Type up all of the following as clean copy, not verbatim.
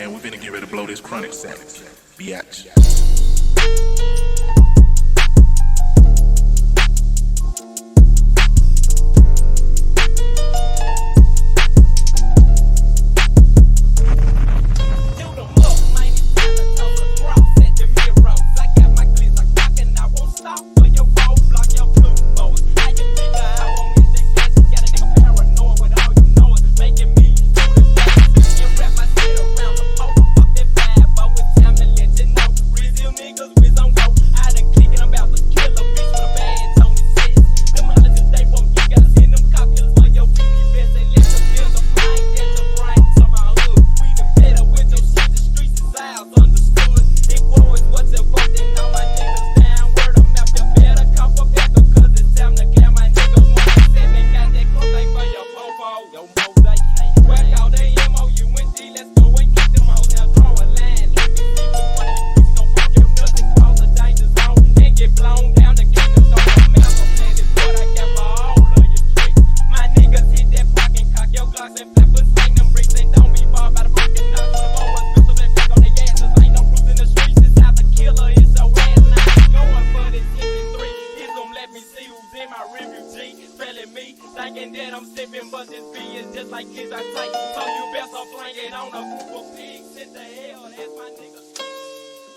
man. We're finna get ready to blow this chronic sack. Biatch.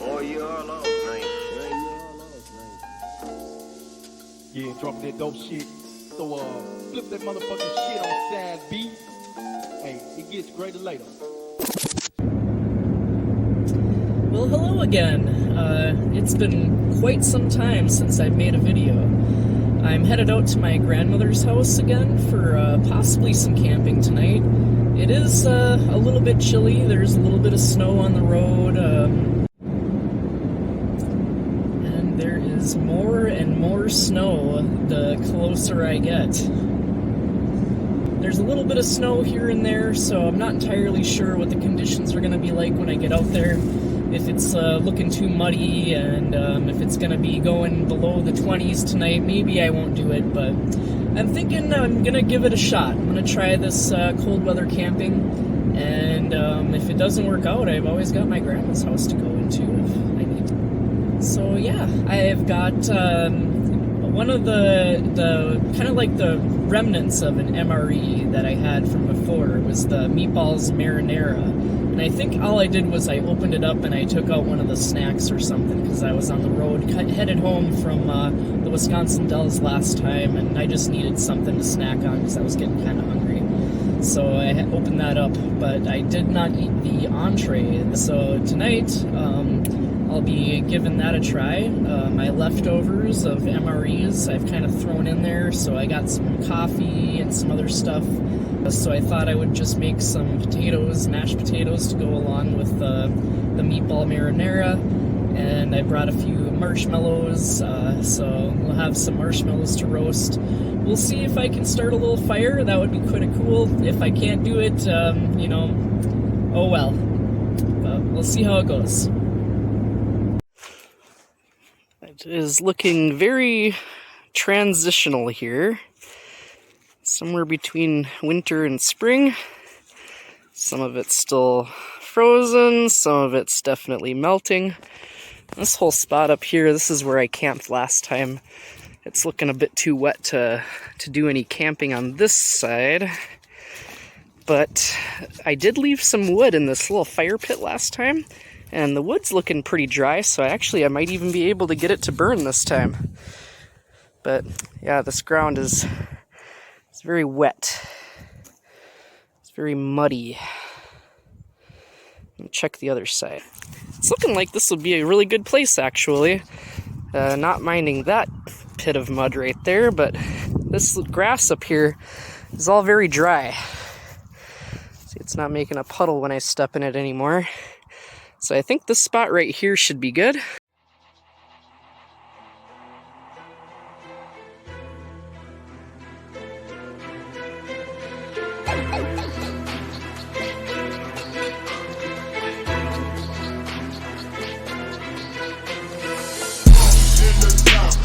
Oh, you all lost, man. Yeah, drop that dope shit. So, flip that motherfucking shit on side B. Hey, it gets greater later. Well, hello again. It's been quite some time since I've made a video. I'm headed out to my grandmother's house again for possibly some camping tonight. It is a little bit chilly. There's a little bit of snow on the road. And there is more and more snow the closer I get. There's a little bit of snow here and there, so I'm not entirely sure what the conditions are going to be like when I get out there. If it's looking too muddy, and if it's going to be going below the 20s tonight, maybe I won't do it, but I'm thinking I'm going to give it a shot. I'm going to try this cold weather camping, and if it doesn't work out, I've always got my grandma's house to go into if I need to. So yeah, I've got one of the kind of like the remnants of an MRE that I had from before. It was the meatballs marinara. And I think all I did was I opened it up and I took out one of the snacks or something because I was on the road, headed home from the Wisconsin Dells last time, and I just needed something to snack on because I was getting kind of hungry. So I opened that up, but I did not eat the entree. So tonight, I'll be giving that a try. My leftovers of MREs I've kind of thrown in there, so I got some coffee and some other stuff. So I thought I would just make some potatoes, mashed potatoes, to go along with the meatball marinara. And I brought a few marshmallows, so we'll have some marshmallows to roast. We'll see if I can start a little fire. That would be quite cool. If I can't do it, you know, oh well. But we'll see how it goes. It is looking very transitional here. Somewhere between winter and spring. Some of it's still frozen, some of it's definitely melting. This whole spot up here, this is where I camped last time. It's looking a bit too wet to do any camping on this side. But I did leave some wood in this little fire pit last time, and the wood's looking pretty dry, so I might even be able to get it to burn this time. But yeah, this ground is very wet. It's very muddy. Let me check the other side. It's looking like this would be a really good place, actually. Not minding that pit of mud right there, but this grass up here is all very dry. See, it's not making a puddle when I step in it anymore. So I think this spot right here should be good. In the south,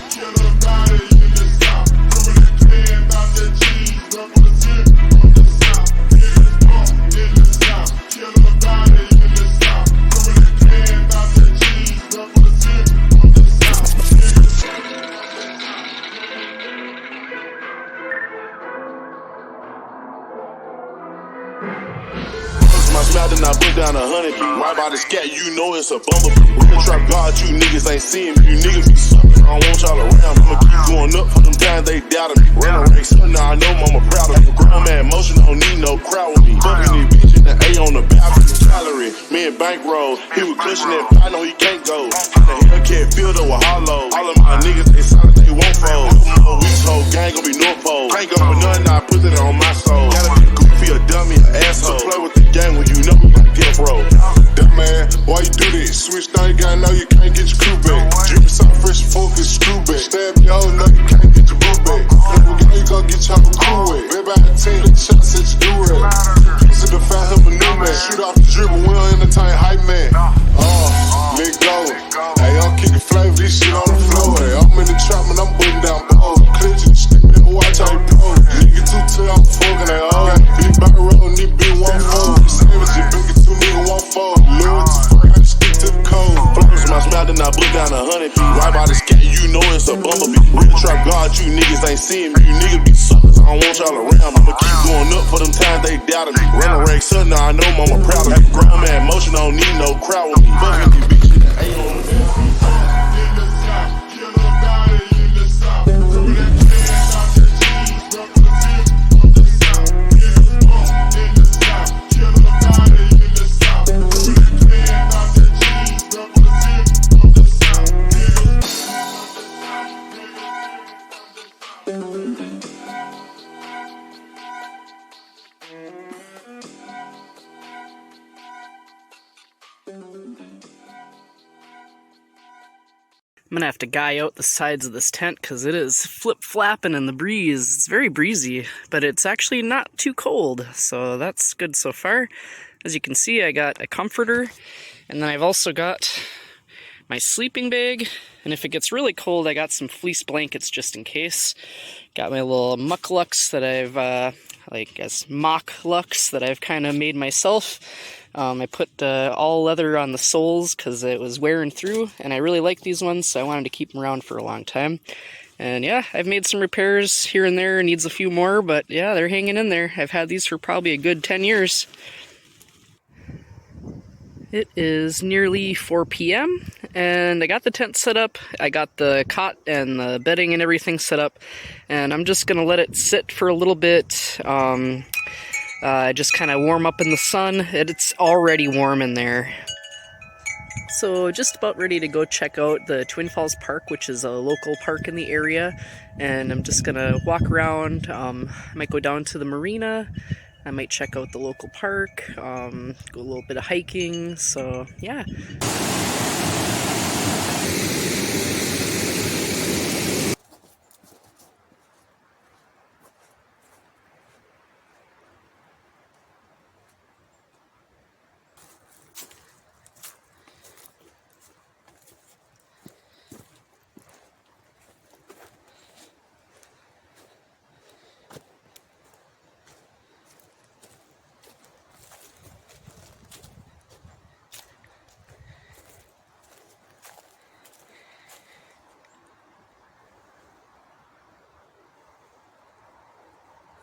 my smile, then I put down 100 beat. Right by the scat, you know it's a bumblebee. Real trap God, you niggas ain't seeing me. You niggas be sucking. I don't want y'all around. I'ma keep going up for them times they doubted me. Running ranks, now I know mama proud of me. Grown man motion, don't need no crowd with me. Fucking these bitches, the A on the balcony. Salary, me and bankroll. He was clutching that pot, know he can't go. The Hellcat filled up with hollow. All of my niggas, they solid, they won't fold. This whole gang gon' be North Pole. Can't go for nothing, I put it on my soul. Gotta be goofy, a dummy, an asshole. Play with the gang when you know who I get, bro. That man, why you do this? Switch now, you gotta know you can't get your crew back. Drippin' so fresh, focus, screw back. Stab your hoe, know you can't get your boo back. Every guy you gon' get your crew wet. Baby, I had 10 little shots that you do it. Piece of the fat help a new man. Shoot off the dribble, we don't entertain hype man. Let go. Hey, I'm kicking flavor, this shit on the floor. Hey, I'm in the trap and I'm putting down balls. Clinching, stick in the watch how you pose. Nigga too tough, I'm fucking that old. Big back road and this bitch won't fold. Savage, big two nigga won't fold. Loyalty, fuck, I just stick to the code. Flowers in my smile, then I put down 100 beat. Right by the scat, you know it's a bumblebee. Real trap God, you niggas ain't seeing me. You niggas be suckers. I don't want y'all around. I'ma keep going up for them times they doubted me. Running ranks, son, now I know mama proud of me. Grown man motion, don't need no crowd with me. Fucking these bitches, the A on the I'm gonna have to guy out the sides of this tent because it is flip-flapping in the breeze. It's very breezy, but it's actually not too cold, so that's good so far. As you can see, I got a comforter, and then I've also got my sleeping bag, and if it gets really cold, I got some fleece blankets just in case. Got my little mucklucks that I've, mock lucks that I've kind of made myself. I put all leather on the soles because it was wearing through, and I really like these ones, so I wanted to keep them around for a long time. And yeah, I've made some repairs here and there, needs a few more, but yeah, they're hanging in there. I've had these for probably a good 10 years. It is nearly 4 p.m. and I got the tent set up. I got the cot and the bedding and everything set up, and I'm just gonna let it sit for a little bit. Just kind of warm up in the sun. It's already warm in there. So just about ready to go check out the Twin Falls Park, which is a local park in the area. And I'm just gonna walk around. I might go down to the marina. I might check out the local park, go a little bit of hiking. So yeah.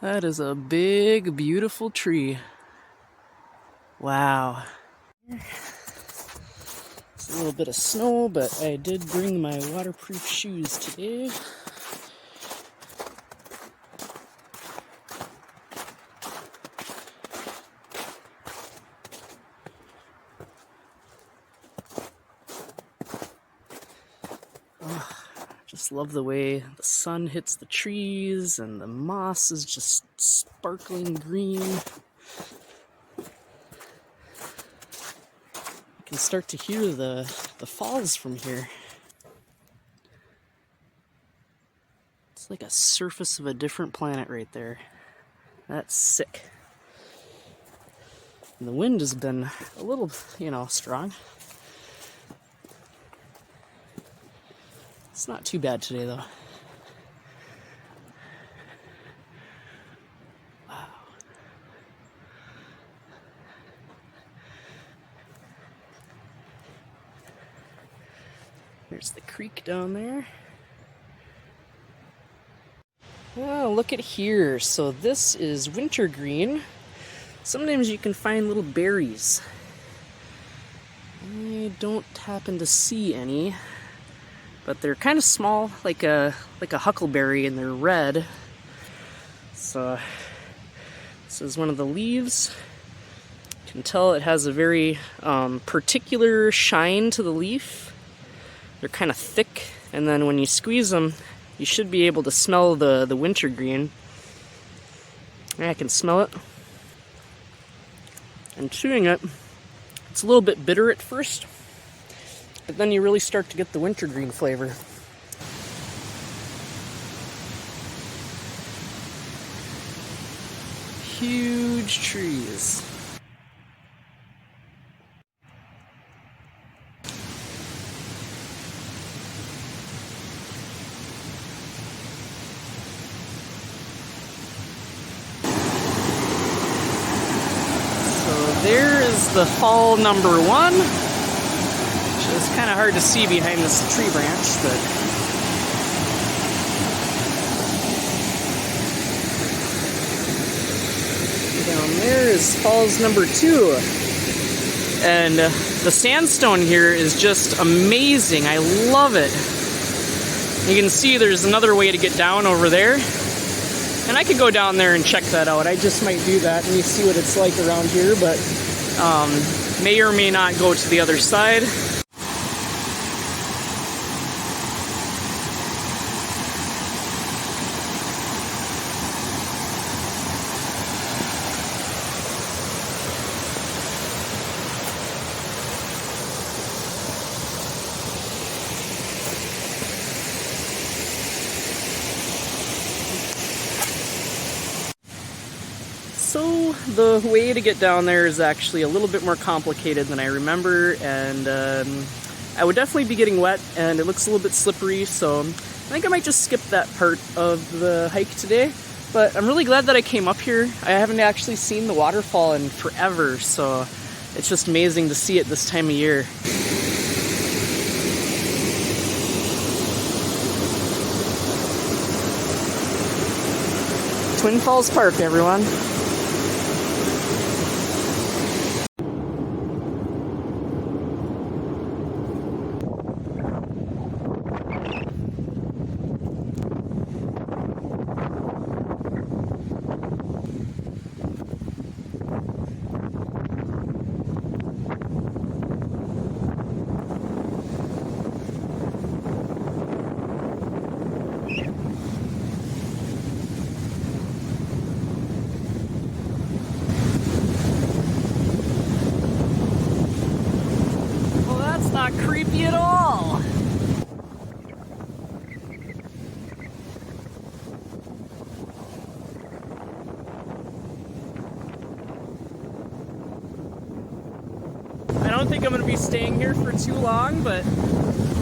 That is a big, beautiful tree. Wow. It's a little bit of snow, but I did bring my waterproof shoes today. Just love the way the sun hits the trees and the moss is just sparkling green. You can start to hear the falls from here. It's like a surface of a different planet right there. That's sick. And the wind has been a little, strong. It's not too bad today, though. Wow. There's the creek down there. Oh, look at here. So this is wintergreen. sometimes you can find little berries. I don't happen to see any, but they're kind of small, like a huckleberry, and they're red. So this is one of the leaves. You can tell it has a very particular shine to the leaf. They're kind of thick, and then when you squeeze them, you should be able to smell the wintergreen. Yeah, I can smell it. And chewing it, it's a little bit bitter at first, but then you really start to get the wintergreen flavor. Huge trees. There is the fall number 1, which is kind of hard to see behind this tree branch, but down there is falls number 2. And the sandstone here is just amazing. I love it. You can see there's another way to get down over there. And I could go down there and check that out. I just might do that and you see what it's like around here, but may or may not go to the other side. So the way to get down there is actually a little bit more complicated than I remember, and I would definitely be getting wet, and it looks a little bit slippery, so I think I might just skip that part of the hike today. But I'm really glad that I came up here. I haven't actually seen the waterfall in forever, so it's just amazing to see it this time of year. Twin Falls Park, everyone. Not creepy at all. I don't think I'm going to be staying here for too long, but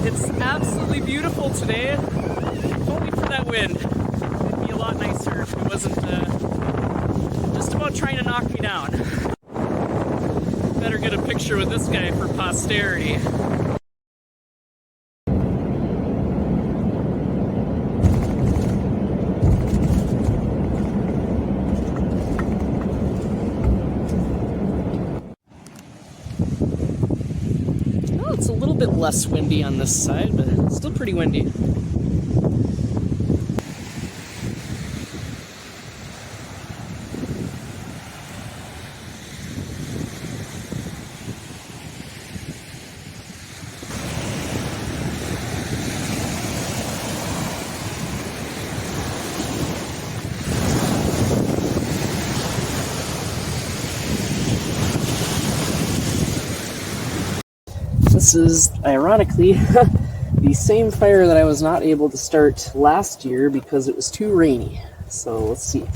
it's absolutely beautiful today. If only for that wind. It'd be a lot nicer if it wasn't just about trying to knock me down. Better get a picture with this guy for posterity. Oh, it's a little bit less windy on this side, but still pretty windy. This is, ironically, the same fire that I was not able to start last year because it was too rainy. So let's see.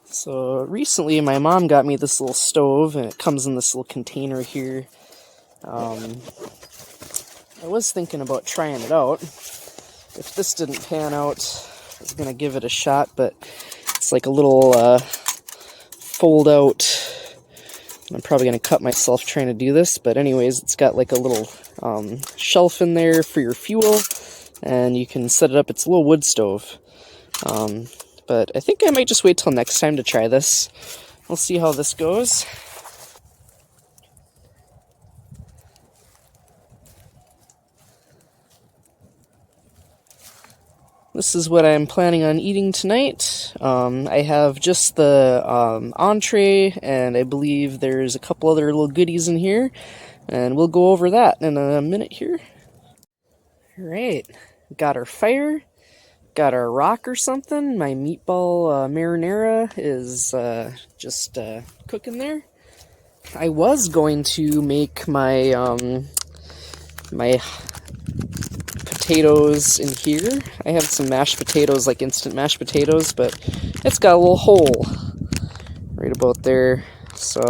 So recently my mom got me this little stove, and it comes in this little container here. I was thinking about trying it out. If this didn't pan out, I was going to give it a shot, but it's like a little fold-out I'm probably going to cut myself trying to do this, but anyways, it's got like a little shelf in there for your fuel, and you can set it up. It's a little wood stove. But I think I might just wait till next time to try this. We'll see how this goes. This is what I'm planning on eating tonight. I have just the entree, and I believe there's a couple other little goodies in here, and we'll go over that in a minute here. Alright, got our fire, got our rock or something. My meatball marinara is just cooking there. I was going to make my my potatoes in here. I have some mashed potatoes, like instant mashed potatoes, but it's got a little hole right about there. So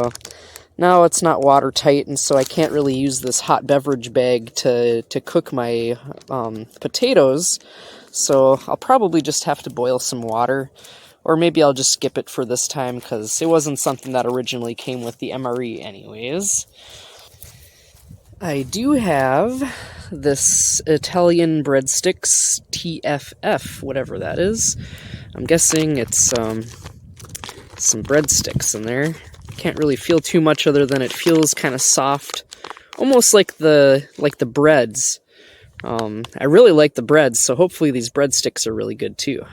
now it's not watertight, and so I can't really use this hot beverage bag to cook my potatoes. So I'll probably just have to boil some water, or maybe I'll just skip it for this time because it wasn't something that originally came with the MRE anyways. I do have this Italian breadsticks, TFF, whatever that is. I'm guessing it's some breadsticks in there. Can't really feel too much other than it feels kind of soft, almost like the breads. I really like the breads, so hopefully these breadsticks are really good too.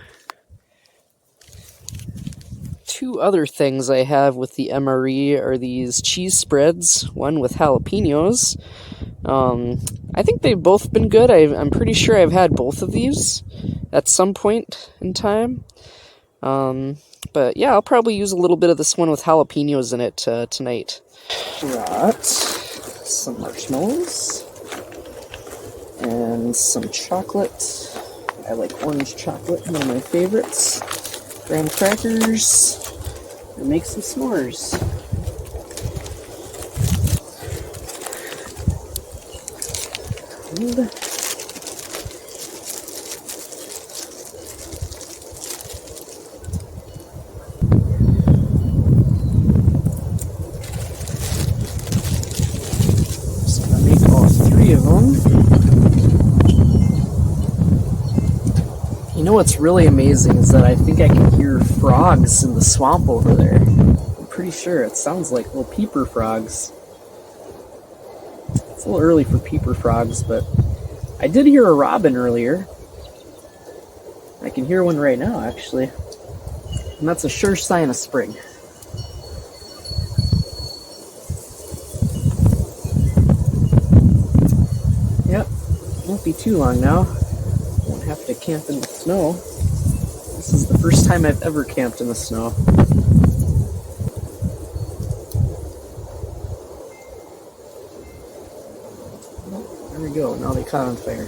Two other things I have with the MRE are these cheese spreads, one with jalapenos. I think they've both been good. I'm pretty sure I've had both of these at some point in time. But yeah, I'll probably use a little bit of this one with jalapenos in it tonight. Got some marshmallows and some chocolate. I like orange chocolate, one of my favorites. Graham crackers, and make some s'mores. And just gonna make all three of them. You know what's really amazing is that I think I can hear frogs in the swamp over there. I'm pretty sure it sounds like little peeper frogs. It's a little early for peeper frogs, but I did hear a robin earlier. I can hear one right now, actually. And that's a sure sign of spring. Yep, won't be too long now. Won't have to camp in the snow. This is the first time I've ever camped in the snow. There we go, now they caught on fire.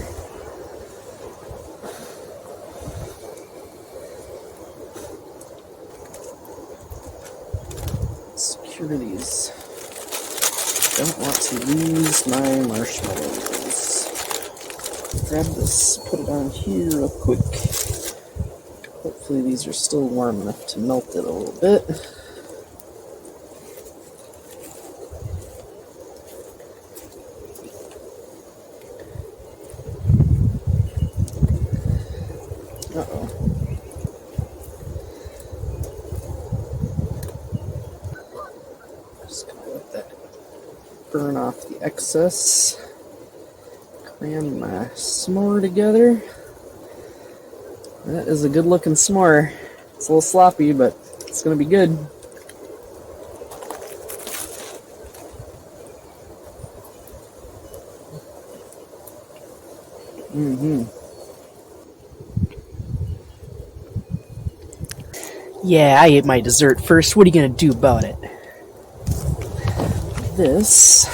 Secure these. Don't want to lose my marshmallows. Grab this, put it on here real quick. Hopefully these are still warm enough to melt it a little bit. Uh-oh. Just gonna let that burn off the excess. Cram my s'more together. That is a good looking s'more. It's a little sloppy, but it's gonna be good. Yeah, I ate my dessert first. What are you gonna do about it? This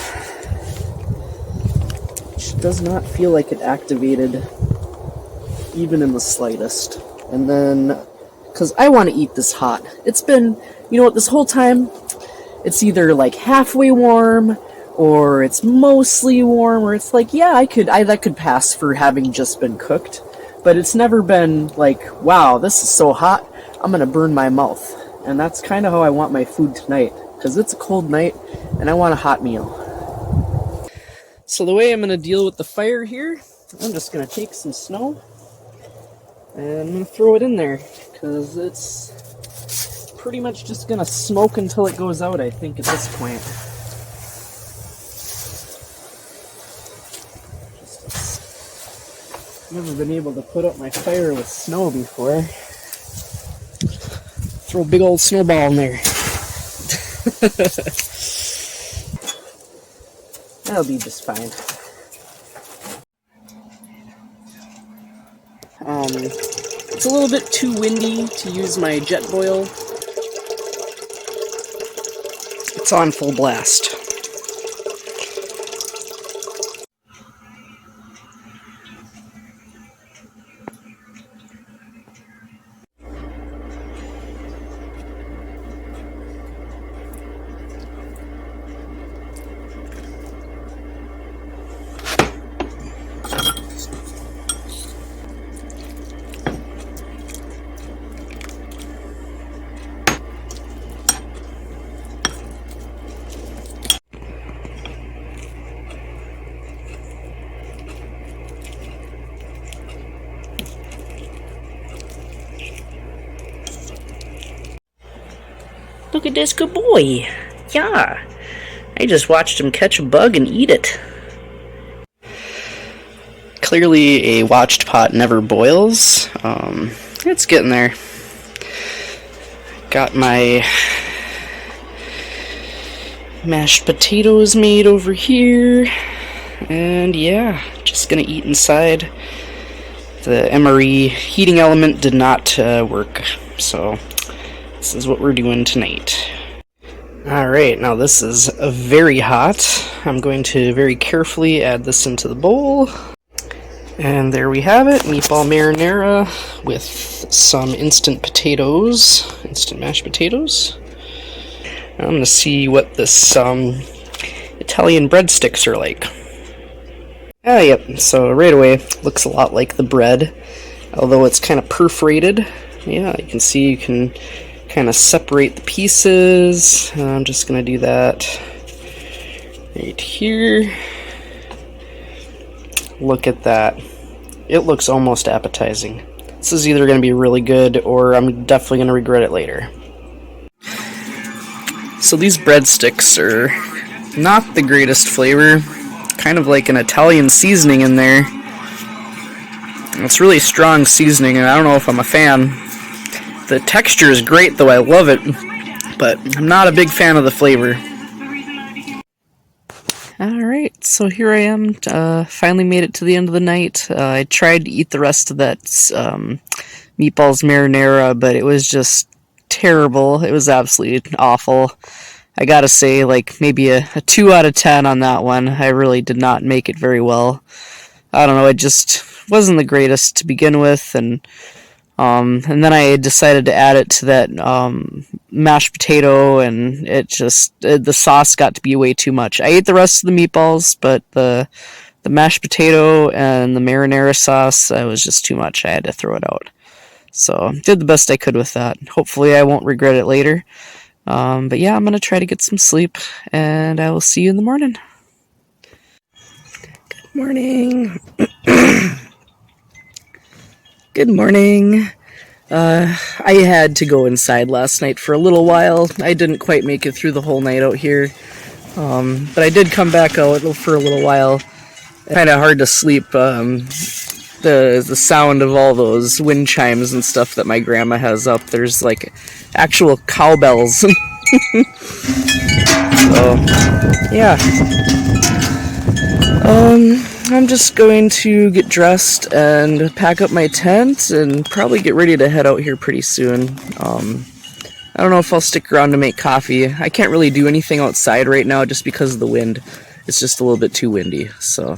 does not feel like it activated even in the slightest. And then, because I want to eat this hot. It's been, you know what, this whole time, it's either like halfway warm, or it's mostly warm, or it's like, yeah, that could pass for having just been cooked. But it's never been like, wow, this is so hot, I'm gonna burn my mouth. And that's kind of how I want my food tonight. because it's a cold night and I want a hot meal. So the way I'm going to deal with the fire here, I'm just going to take some snow and I'm going to throw it in there, because it's pretty much just going to smoke until it goes out, I think, at this point. Never been able to put up my fire with snow before. Throw a big old snowball in there. That'll be just fine. It's a little bit too windy to use my jet boil. It's on full blast. Look at this good boy. Yeah. I just watched him catch a bug and eat it. Clearly a watched pot never boils. It's getting there. Got my mashed potatoes made over here. And yeah, just gonna eat inside. The MRE heating element did not work, so this is what we're doing tonight. Alright, now this is very hot. I'm going to very carefully add this into the bowl. And there we have it, meatball marinara with some instant potatoes, instant mashed potatoes. I'm going to see what this Italian breadsticks are like. Ah, yep, so right away, looks a lot like the bread, although it's kind of perforated. Yeah, you can see you can kind of separate the pieces. I'm just going to do that right here. Look at that. It looks almost appetizing. This is either going to be really good or I'm definitely going to regret it later. So these breadsticks are not the greatest flavor. Kind of like an Italian seasoning in there. It's really strong seasoning and I don't know if I'm a fan. The texture is great though, I love it, but I'm not a big fan of the flavor. Alright, so here I am, finally made it to the end of the night. I tried to eat the rest of that meatballs marinara, but it was just terrible. It was absolutely awful. I gotta say, like, maybe a 2 out of 10 on that one. I really did not make it very well. I don't know, it just wasn't the greatest to begin with, and then I decided to add it to that mashed potato, and it just, the sauce got to be way too much. I ate the rest of the meatballs, but the mashed potato and the marinara sauce, it was just too much. I had to throw it out. So, did the best I could with that. Hopefully I won't regret it later. But yeah, I'm going to try to get some sleep, and I will see you in the morning. Good morning. Good morning. I had to go inside last night for a little while. I didn't quite make it through the whole night out here. But I did come back out for a little while. Kind of hard to sleep. The sound of all those wind chimes and stuff that my grandma has up. There's like actual cowbells. So, yeah. I'm just going to get dressed and pack up my tent and probably get ready to head out here pretty soon. I don't know if I'll stick around to make coffee. I can't really do anything outside right now just because of the wind. It's just a little bit too windy. So,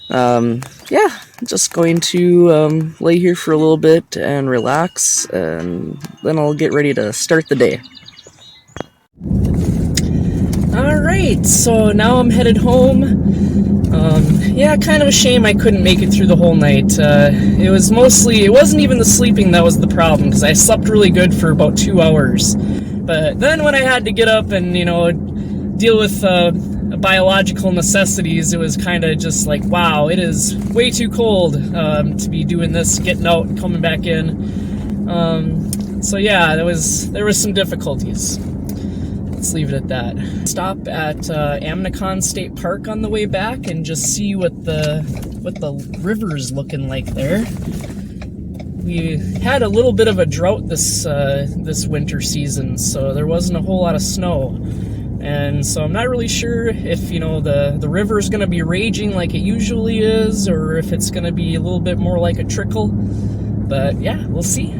yeah, I'm just going to lay here for a little bit and relax, and then I'll get ready to start the day. Alright, so now I'm headed home. Yeah, kind of a shame I couldn't make it through the whole night. It wasn't even the sleeping that was the problem, because I slept really good for about 2 hours. But then when I had to get up and, you know, deal with biological necessities, it was kind of just like, wow, it is way too cold to be doing this, getting out and coming back in. So yeah, there was some difficulties. Let's leave it at that. Stop at Amnicon State Park on the way back and just see what the river's looking like there. We had a little bit of a drought this winter season, so there wasn't a whole lot of snow. And so I'm not really sure if, you know, the river is going to be raging like it usually is, or if it's going to be a little bit more like a trickle. But yeah, we'll see.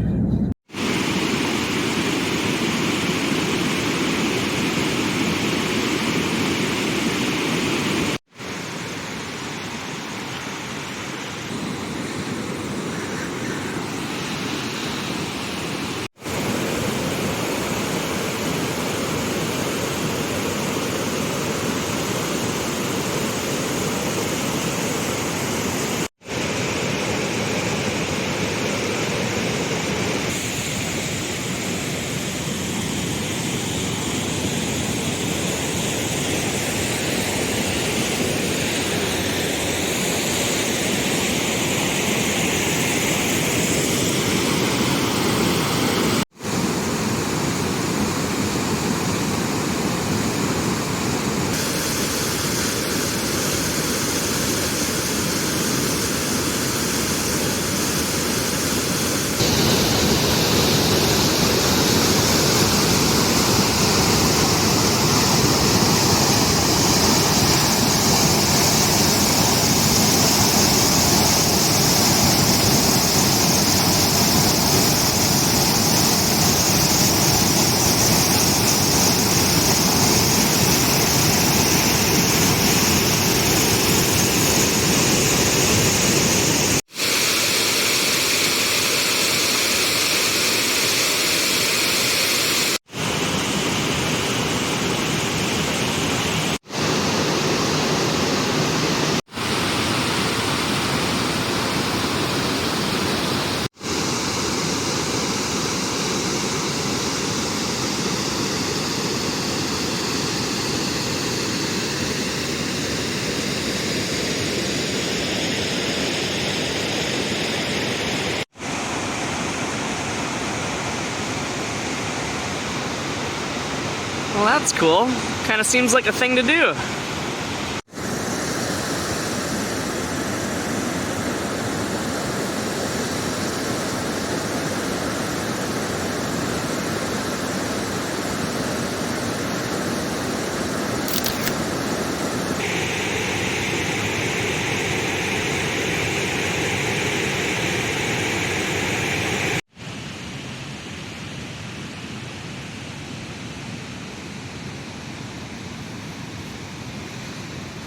Well, that's cool. Kind of seems like a thing to do.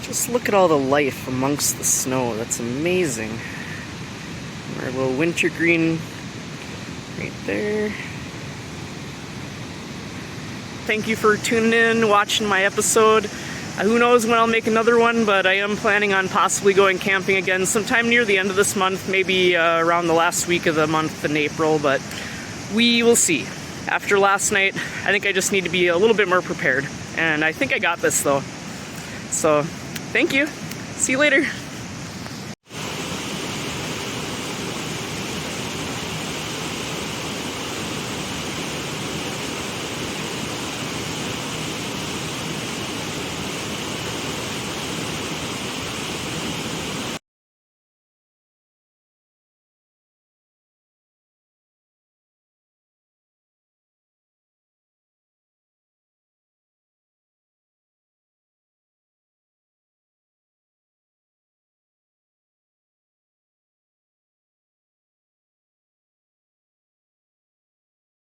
Just look at all the life amongst the snow. That's amazing. Our little wintergreen right there. Thank you for tuning in, watching my episode. Who knows when I'll make another one, but I am planning on possibly going camping again sometime near the end of this month, maybe around the last week of the month in April, but we will see. After last night, I think I just need to be a little bit more prepared, and I think I got this though. So, thank you. See you later.